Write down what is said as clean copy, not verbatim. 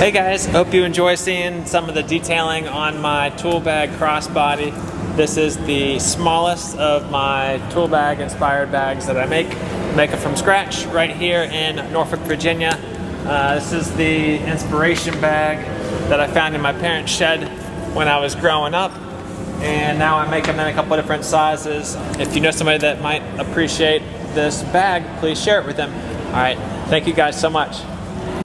Hey guys, hope you enjoy seeing some of the detailing on my tool bag crossbody. This is the smallest of my tool bag inspired bags that I make it from scratch right here in Norfolk, Virginia. This is the inspiration bag that I found in my parents' shed when I was growing up, and now I'm making them in a couple of different sizes. If you know somebody that might appreciate this bag, please share it with them. All right, thank you guys so much.